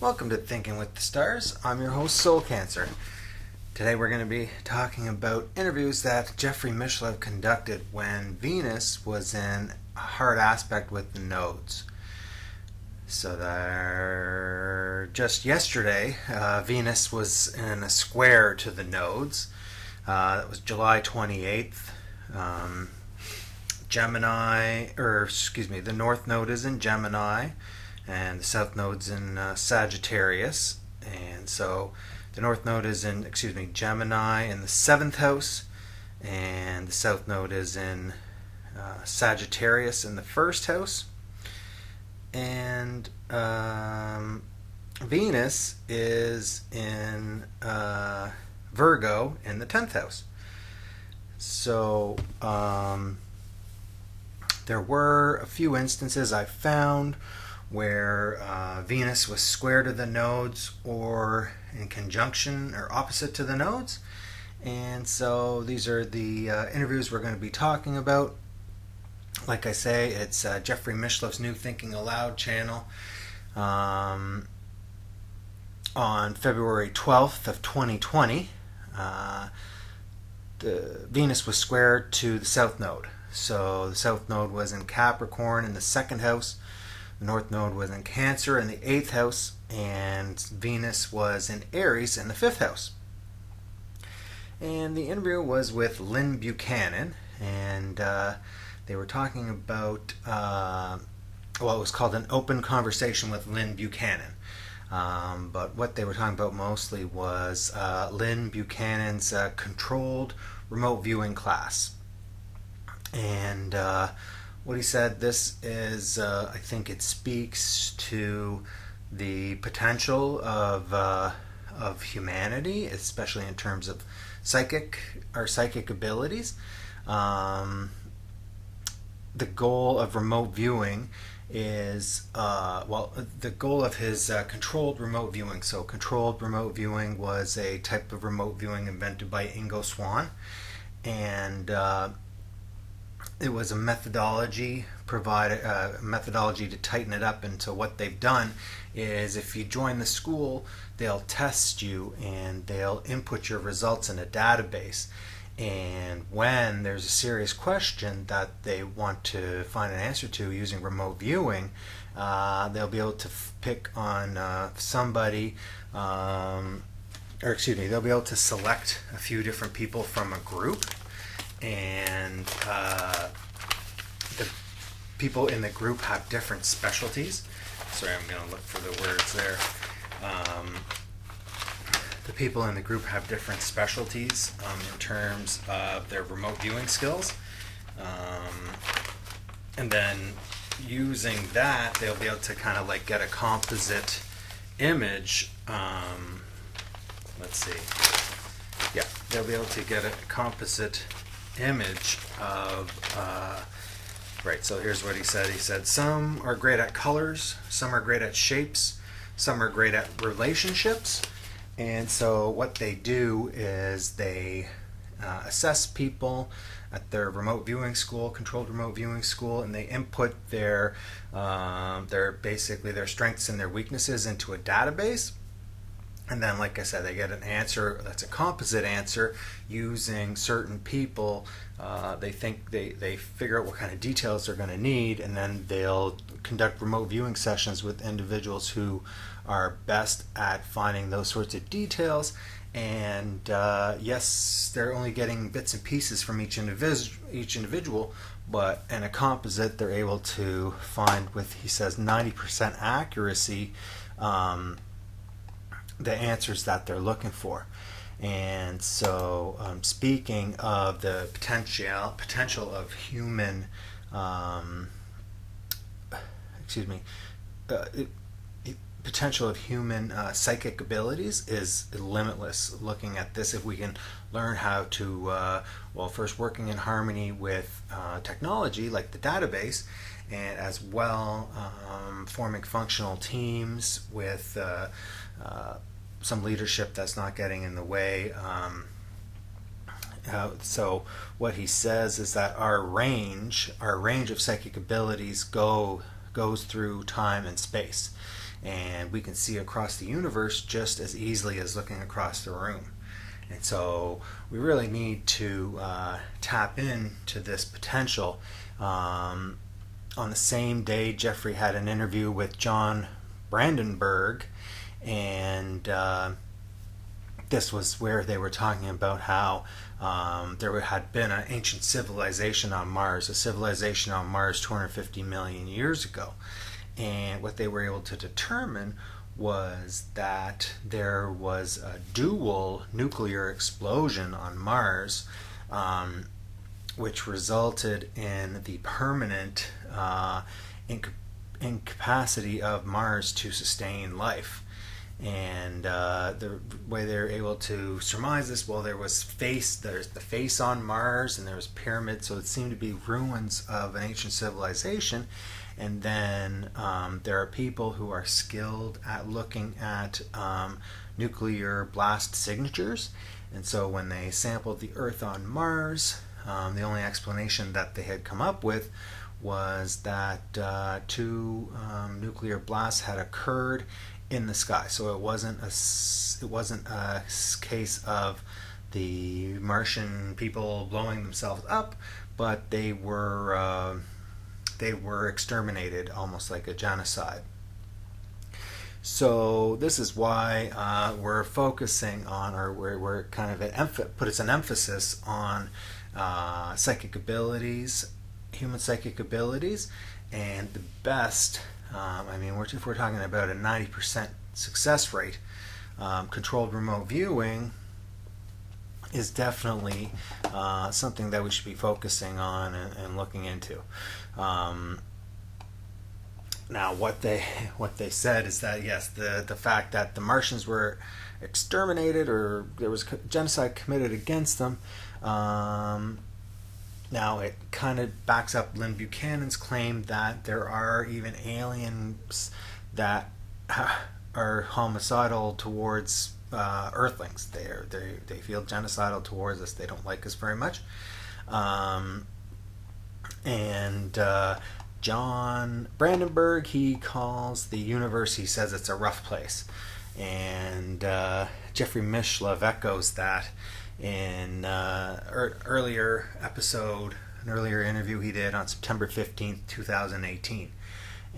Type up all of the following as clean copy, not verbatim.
Welcome to Thinking with the Stars. I'm your host, Soul Cancer. Today we're going to be talking about interviews that Jeffrey Mishlev conducted when Venus was in a hard aspect with the nodes. So just yesterday, Venus was in a square to the nodes. That was July 28th. The North Node is in Gemini, and the South Node's in Sagittarius. And so the North Node is in, Gemini in the 7th house, and the South Node is in Sagittarius in the 1st house. And Venus is in Virgo in the 10th house. So there were a few instances I found where Venus was square to the nodes or in conjunction or opposite to the nodes. And so these are the interviews we're going to be talking about. Like I say, it's Jeffrey Mishlev's new Thinking Aloud channel. On February 12th of 2020, the Venus was square to the South Node. So the South Node was in Capricorn in the 2nd house. The North Node was in Cancer in the 8th house. And Venus was in Aries in the 5th house. And the interview was with Lyn Buchanan. And they were talking about, it was called an open conversation with Lyn Buchanan. But what they were talking about mostly was Lyn Buchanan's controlled remote viewing class. And what he said, this is, I think it speaks to the potential of humanity, especially in terms of psychic abilities. The goal of remote viewing is, the goal of his controlled remote viewing. So controlled remote viewing was a type of remote viewing invented by Ingo Swann. And it was a methodology to tighten it up. And so what they've done is, if you join the school, they'll test you and they'll input your results in a database. And when there's a serious question that they want to find an answer to using remote viewing, they'll be able to pick on somebody, they'll be able to select a few different people from a group, and the people in the group have different specialties. Sorry, I'm going to look for the words there. The people in the group have different specialties in terms of their remote viewing skills. And then using that, they'll be able to kind of like get a composite image. They'll be able to get a composite image of, so here's what he said. He said, some are great at colors, some are great at shapes, some are great at relationships. And so what they do is they assess people at their remote viewing school, controlled remote viewing school, and they input their strengths and their weaknesses into a database. And then, like I said, they get an answer that's a composite answer using certain people. They figure out what kind of details they're going to need, and then they'll conduct remote viewing sessions with individuals who are best at finding those sorts of details. And yes, they're only getting bits and pieces from each individual, but in a composite, they're able to find, with, he says, 90% accuracy, the answers that they're looking for. And so, speaking of the potential of human, potential of human psychic abilities is limitless. Looking at this, if we can learn how to, first working in harmony with technology like the database, and as well forming functional teams with some leadership that's not getting in the way. So what he says is that our range of psychic abilities go goes through time and space. And we can see across the universe just as easily as looking across the room. And so we really need to tap into this potential. On the same day, Jeffrey had an interview with John Brandenberg, and this was where they were talking about how there had been an ancient civilization on Mars, a civilization on Mars 250 million years ago. And what they were able to determine was that there was a dual nuclear explosion on Mars, which resulted in the permanent incapacity of Mars to sustain life. And the way they're able to surmise this, well, there's the face on Mars, and there was pyramids, so it seemed to be ruins of an ancient civilization. And then there are people who are skilled at looking at nuclear blast signatures. And so when they sampled the Earth on Mars, the only explanation that they had come up with was that two nuclear blasts had occurred in the sky. So it wasn't a case of the Martian people blowing themselves up, but they were exterminated, almost like a genocide. So this is why we're focusing on, or we're kind of put an emphasis on psychic abilities, human psychic abilities, and the best. If we're talking about a 90% success rate, controlled remote viewing is definitely something that we should be focusing on and looking into. Now, what they said is that yes, the fact that the Martians were exterminated or there was genocide committed against them. Now, it kind of backs up Lyn Buchanan's claim that there are even aliens that are homicidal towards Earthlings. They feel genocidal towards us. They don't like us very much. John Brandenberg, he calls the universe, he says it's a rough place. And Jeffrey Mishlove echoes that in earlier episode, an earlier interview he did on September 15th, 2018.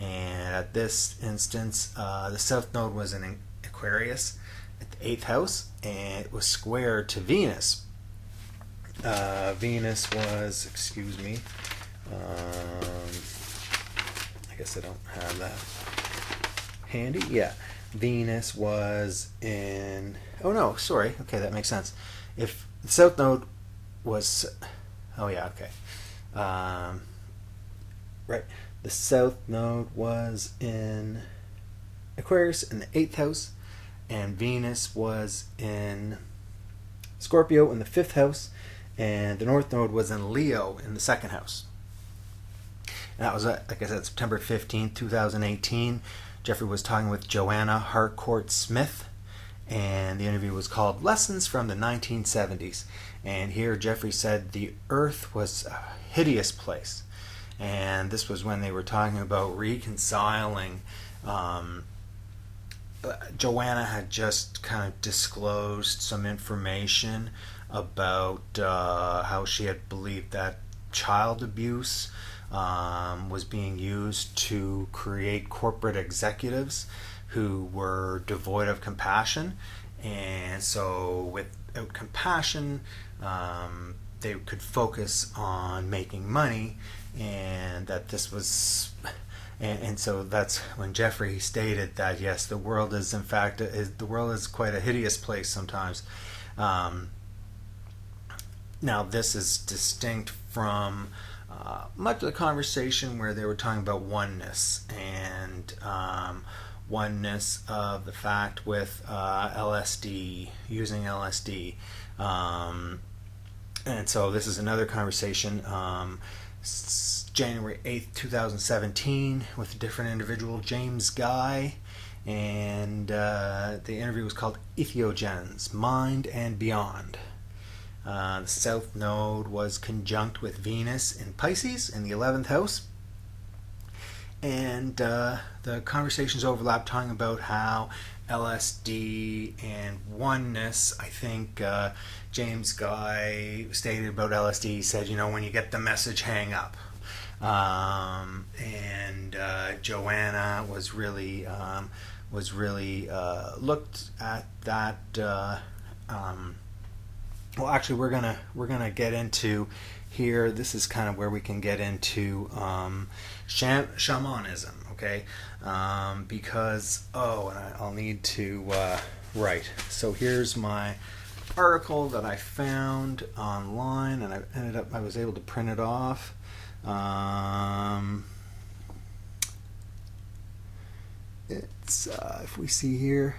And at this instance, the South Node was in Aquarius at the 8th house, and it was square to Venus. Venus was, I guess I don't have that handy. Yeah, Venus was in, okay, that makes sense. If the South Node was, right. The South Node was in Aquarius in the 8th house, and Venus was in Scorpio in the 5th house, and the North Node was in Leo in the 2nd house. And that was, like I said, September 15th, 2018. Jeffrey was talking with Joanna Harcourt-Smith, and the interview was called Lessons from the 1970s. And here Jeffrey said the Earth was a hideous place. And this was when they were talking about reconciling. Joanna had just kind of disclosed some information about how she had believed that child abuse was being used to create corporate executives who were devoid of compassion. And so without compassion, they could focus on making money, and that this was, and so that's when Jeffrey stated that yes, the world is in fact the world is quite a hideous place sometimes. Now this is distinct from much of the conversation where they were talking about oneness and oneness of the fact with LSD, using LSD. And so this is another conversation, January 8th, 2017, with a different individual, James Guy. And the interview was called Etheogens, Mind and Beyond. The South Node was conjunct with Venus in Pisces in the 11th house. and the conversations overlap, talking about how LSD and oneness. I think James Guy stated about LSD. He said, when you get the message, hang up. And Joanna was really looked at that. Well, actually, we're gonna get into here. This is kind of where we can get into shamanism, okay? Because and I'll need to right. So here's my article that I found online, and I was able to print it off. It's if we see here,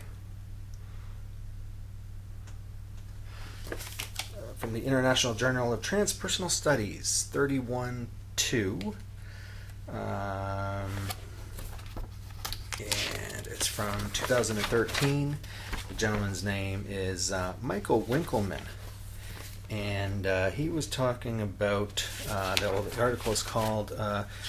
from the International Journal of Transpersonal Studies, 31-2, and it's from 2013. The gentleman's name is Michael Winkelmann. And he was talking about, the article is called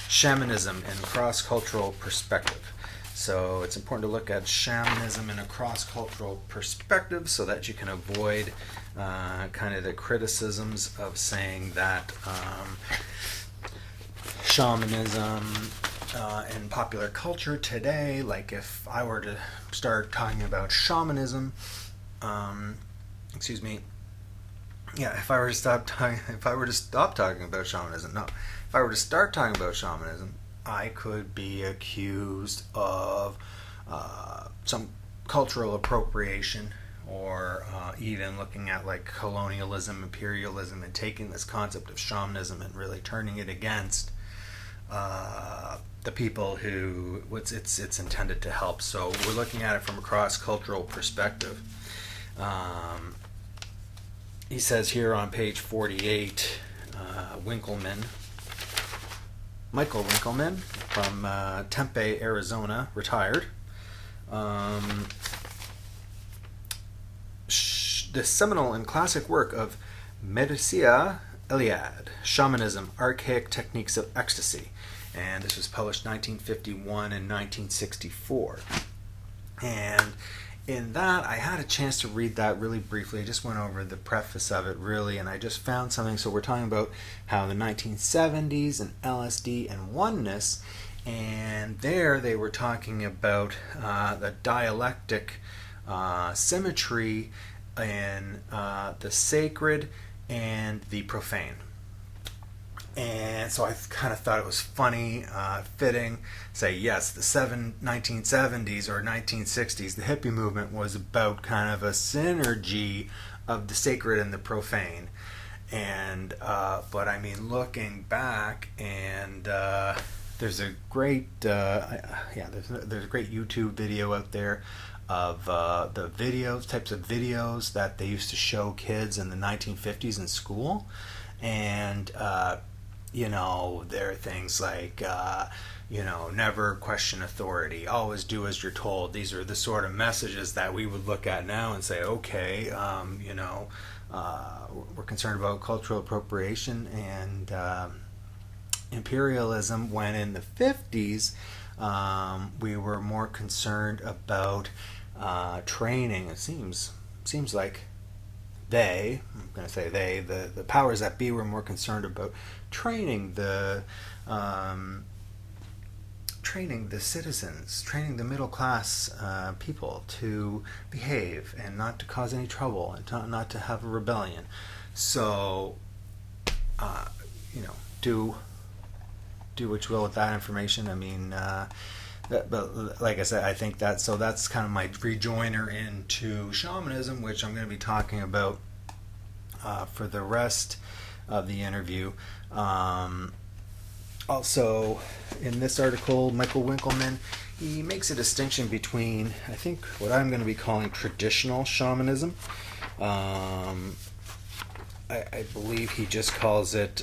Shamanism and Cross-Cultural Perspective. So it's important to look at shamanism in a cross-cultural perspective so that you can avoid kind of the criticisms of saying that shamanism in popular culture today, like if I were to start talking about shamanism, if I were to stop talking about shamanism, if I were to start talking about shamanism, I could be accused of some cultural appropriation, or even looking at like colonialism, imperialism, and taking this concept of shamanism and really turning it against the people who it's intended to help. So we're looking at it from a cross-cultural perspective. He says here on page 48, Michael Winkelmann from Tempe, Arizona, retired. The seminal and classic work of Medicea Eliade, Shamanism, Archaic Techniques of Ecstasy. And this was published 1951 and 1964. And in that, I had a chance to read that really briefly. I just went over the preface of it, really, and I just found something. So we're talking about how the 1970s and LSD and oneness, and there they were talking about the dialectic symmetry in the sacred and the profane. And so I kind of thought it was funny, fitting, say, yes, the 1970s or 1960s, the hippie movement was about kind of a synergy of the sacred and the profane. And, but I mean, looking back, and there's a great, there's a great YouTube video out there of the types of videos that they used to show kids in the 1950s in school. And, there are things like, never question authority, always do as you're told. These are the sort of messages that we would look at now and say, okay, we're concerned about cultural appropriation and imperialism, when in the 50s we were more concerned about training. It seems like the powers that be were more concerned about training the citizens, training the middle class people to behave and not to cause any trouble and not to have a rebellion. So, do what you will with that information. I mean, but like I said, I think that's kind of my rejoiner into shamanism, which I'm going to be talking about for the rest of the interview. Also, in this article, Michael Winkelmann, he makes a distinction between, I think, what I'm going to be calling traditional shamanism. I believe he just calls it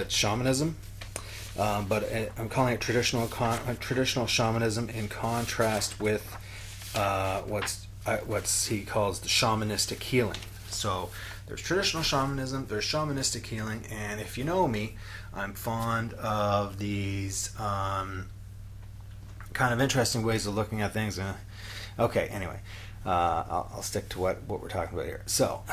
shamanism. But I'm calling it traditional shamanism in contrast with what he calls the shamanistic healing. So There's traditional shamanism, there's shamanistic healing, and if you know me, I'm fond of these kind of interesting ways of looking at things. Okay, anyway, I'll stick to what we're talking about here. So,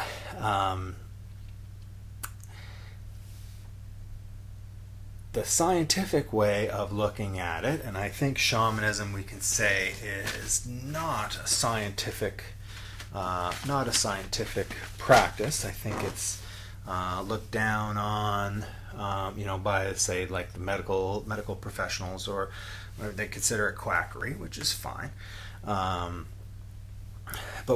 the scientific way of looking at it, and I think shamanism, we can say, is not a scientific practice. I think it's looked down on, by, say, like the medical professionals, or they consider it quackery, which is fine. But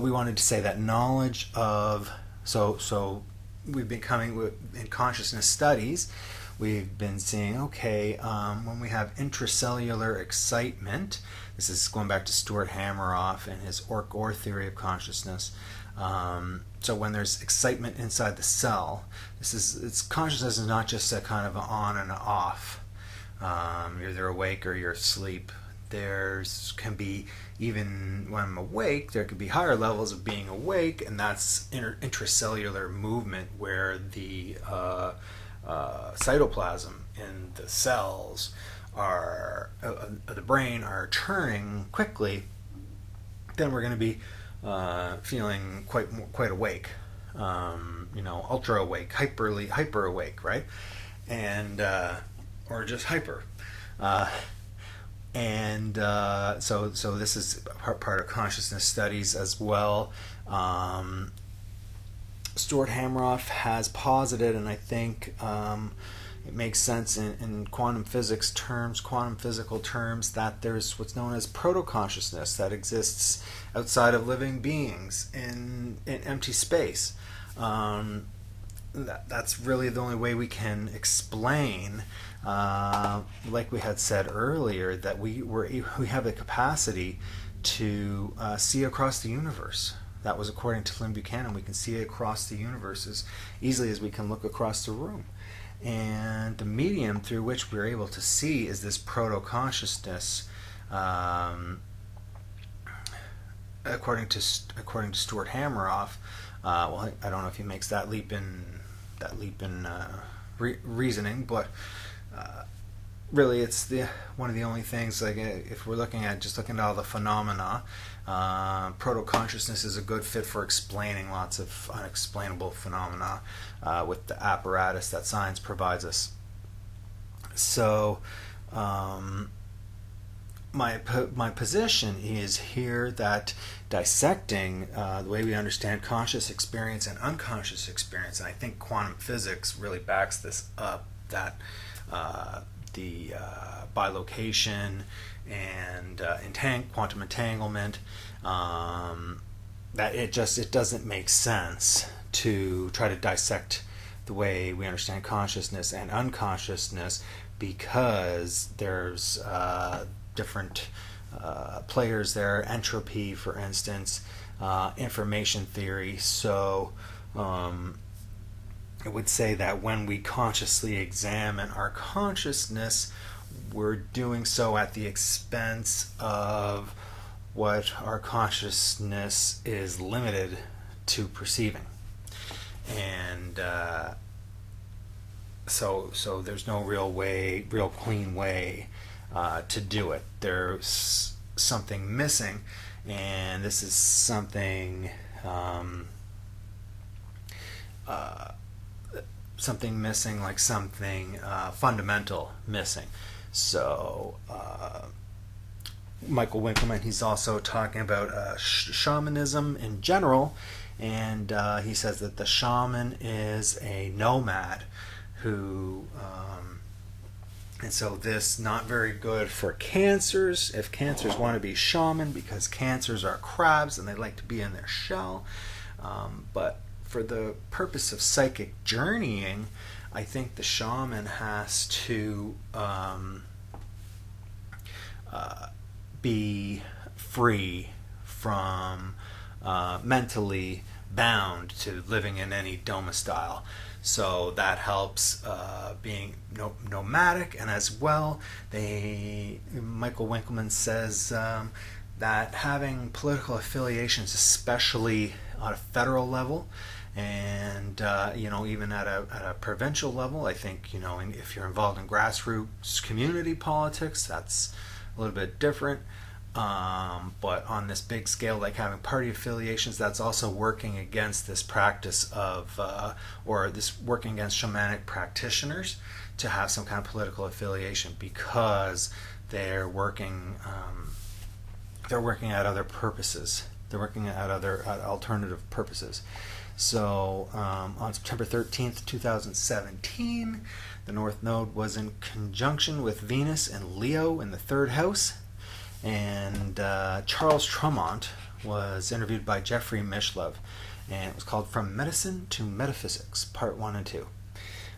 we wanted to say that knowledge of so we've been coming in consciousness studies. We've been seeing, when we have intracellular excitement, this is going back to Stuart Hameroff and his Or theory of consciousness. So when there's excitement inside the cell, consciousness is not just a kind of an on and an off. You're either awake or you're asleep. Can be, even when I'm awake, there could be higher levels of being awake, and that's intracellular movement where the cytoplasm in the cells of the brain are turning quickly. Then we're going to be feeling quite awake, ultra awake, hyper awake, right? And or just hyper. So this is part of consciousness studies as well. Stuart Hameroff has posited, and I think it makes sense in quantum physics terms, quantum physical terms, that there's what's known as proto-consciousness that exists outside of living beings in empty space. That's really the only way we can explain, like we had said earlier, that we have the capacity to see across the universe. That was according to Lyn Buchanan. We can see across the universe as easily as we can look across the room. And the medium through which we're able to see is this proto-consciousness, according to Stuart Hameroff. I don't know if he makes that leap in reasoning, but really it's one of the only things, like, if we're looking at all the phenomena, proto-consciousness is a good fit for explaining lots of unexplainable phenomena with the apparatus that science provides us. So my position is here that dissecting the way we understand conscious experience and unconscious experience, and I think quantum physics really backs this up, that the bilocation and quantum entanglement, that it doesn't make sense to try to dissect the way we understand consciousness and unconsciousness, because there's different players there, entropy, for instance, information theory. So I would say that when we consciously examine our consciousness, we're doing so at the expense of what our consciousness is limited to perceiving. And so there's no real clean way to do it. There's something missing, and this is something missing, like something fundamental missing. So Michael Winkelmann, he's also talking about shamanism in general, and he says that the shaman is a nomad who and so this not very good for cancers, if cancers want to be shaman, because cancers are crabs and they like to be in their shell. But for the purpose of psychic journeying, I think the shaman has to be free from mentally bound to living in any domicile. So that helps being nomadic, and as well, Michael Winkelmann says that having political affiliations, especially on a federal level, And even at a provincial level, I think if you're involved in grassroots community politics, that's a little bit different. But on this big scale, like having party affiliations, that's also working against this practice of, or this working against shamanic practitioners to have some kind of political affiliation, because they're working at other purposes. They're working at alternative purposes. So on September 13th, 2017, the North Node was in conjunction with Venus and Leo in the third house. And Charles Tramont was interviewed by Jeffrey Mishlove, and it was called From Medicine to Metaphysics, Part 1 and 2.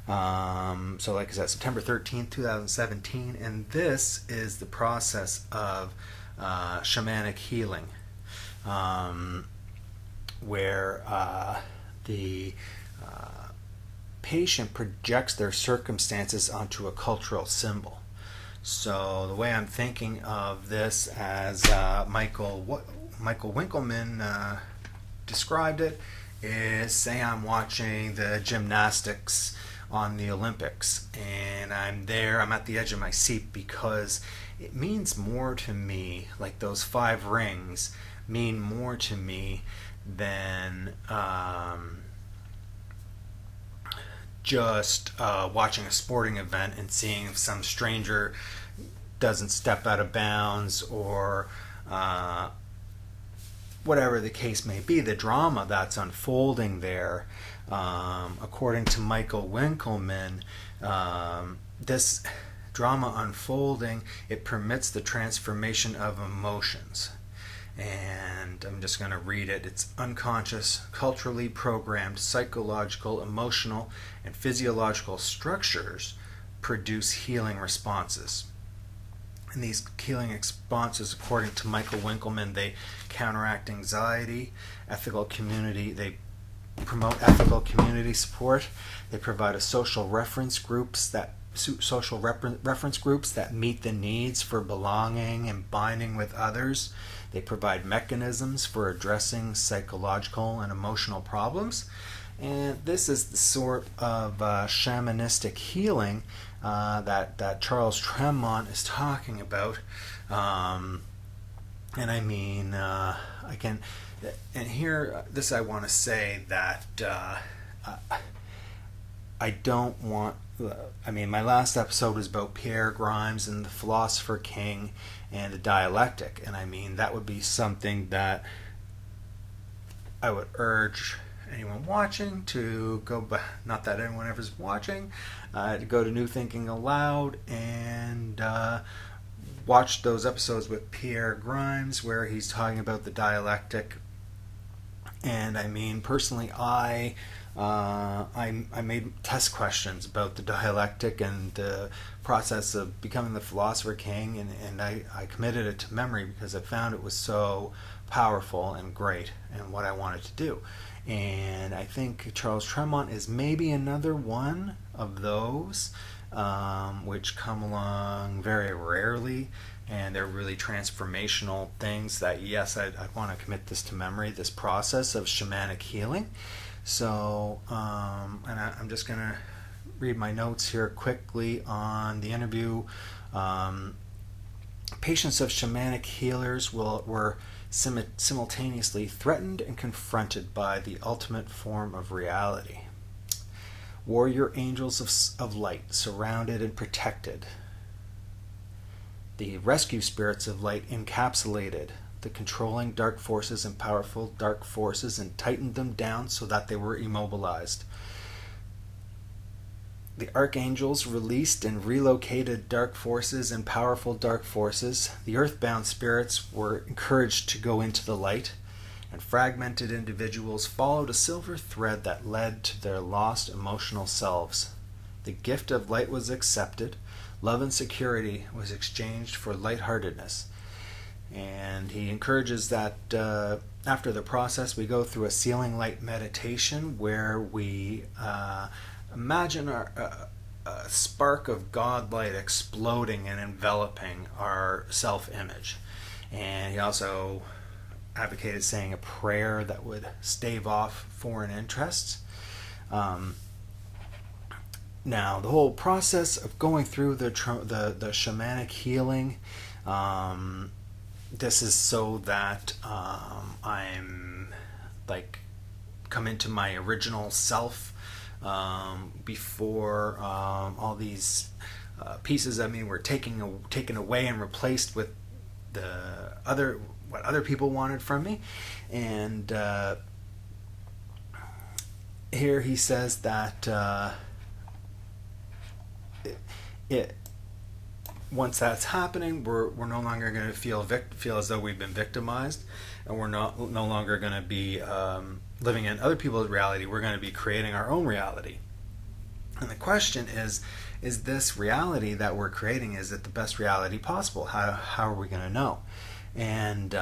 So like I said, September 13th, 2017, and this is the process of shamanic healing, where the patient projects their circumstances onto a cultural symbol. So the way I'm thinking of this, as Michael Winkelmann described it, is, say I'm watching the gymnastics on the Olympics, and I'm at the edge of my seat, because it means more to me, like those 5 rings mean more to me than just watching a sporting event and seeing if some stranger doesn't step out of bounds, or whatever the case may be. The drama that's unfolding there, according to Michael Winkelmann, this drama unfolding, it permits the transformation of emotions. And I'm just going to read it. It's unconscious, culturally programmed, psychological, emotional, and physiological structures produce healing responses. And these healing responses, according to Michael Winkelmann, they counteract anxiety, ethical community, they promote ethical community support, they provide social reference groups that meet the needs for belonging and binding with others. They provide mechanisms for addressing psychological and emotional problems. And this is the sort of shamanistic healing that Charles Tramont is talking about. And I mean, again, and here, this I want to say that I don't want, my last episode was about Pierre Grimes and the Philosopher King and the dialectic, and that would be something that I would urge anyone watching to go back, not that anyone ever's watching, to go to New Thinking Aloud and watch those episodes with Pierre Grimes where he's talking about the dialectic. And personally, I made test questions about the dialectic and the process of becoming the Philosopher King, and I committed it to memory because I found it was so powerful and great and what I wanted to do. And I think Charles Tramont is maybe another one of those which come along very rarely, and they're really transformational things that, yes, I want to commit this to memory, this process of shamanic healing. So, and I'm just going to read my notes here quickly on the interview. Patients of shamanic healers were simultaneously threatened and confronted by the ultimate form of reality. Warrior angels of light surrounded and protected. The rescue spirits of light encapsulated the controlling dark forces and powerful dark forces and tightened them down so that they were immobilized. The archangels released and relocated dark forces and powerful dark forces. The earthbound spirits were encouraged to go into the light, and fragmented individuals followed a silver thread that led to their lost emotional selves. The gift of light was accepted. Love and security was exchanged for lightheartedness. And he encourages that after the process, we go through a sealing light meditation where we imagine a spark of God light exploding and enveloping our self-image. And he also advocated saying a prayer that would stave off foreign interests. Now, the whole process of going through the shamanic healing, this is so that I'm like come into my original self before all these pieces of me were taken away and replaced with what other people wanted from me. And here he says that once that's happening, we're no longer going to feel as though we've been victimized, and we're no longer going to be living in other people's reality. We're going to be creating our own reality. And the question is this reality that we're creating, is it the best reality possible? How are we going to know? And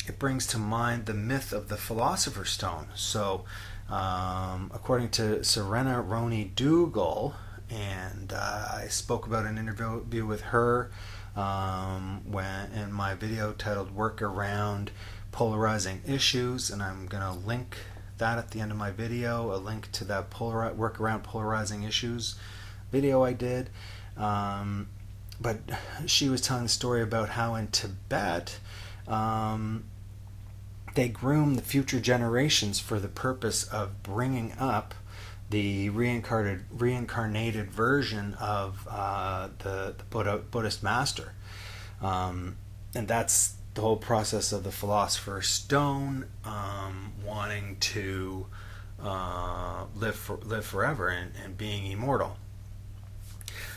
it brings to mind the myth of the Philosopher's Stone. So according to Serena Roney Dougal, and I spoke about an interview with her in my video titled Work Around Polarizing Issues, and I'm going to link that at the end of my video, a link to that Work Around Polarizing Issues video I did. But she was telling the story about how in Tibet they groom the future generations for the purpose of bringing up the reincarnated version of the Buddhist master. And that's the whole process of the Philosopher's Stone, wanting to live forever and being immortal.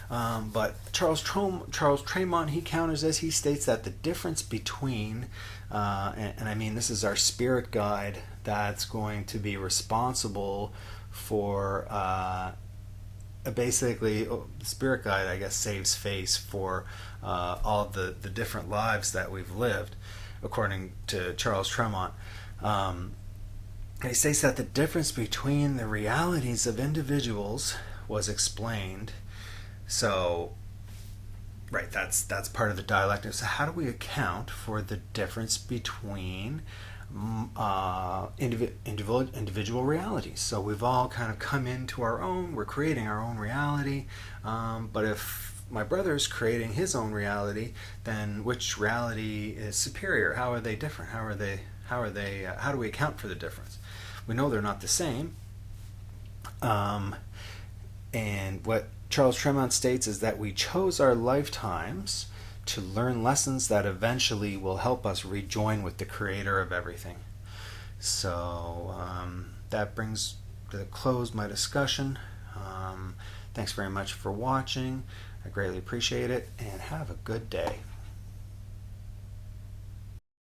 But Charles Tramont, he counters this. He states that the difference between, and I mean this is our spirit guide that's going to be responsible for basically, the spirit guide, I guess, saves face for all the different lives that we've lived, according to Charles Tramont. He states that the difference between the realities of individuals was explained. So, right, that's part of the dialectic. So how do we account for the difference between individual realities? So we've all kind of come into our own, we're creating our own reality, but if my brother's creating his own reality, then which reality is superior? How are they different? How do we account for the difference? We know they're not the same. And what Charles Tramont states is that we chose our lifetimes to learn lessons that eventually will help us rejoin with the creator of everything. So that brings to a close my discussion. Thanks very much for watching. I greatly appreciate it, and have a good day.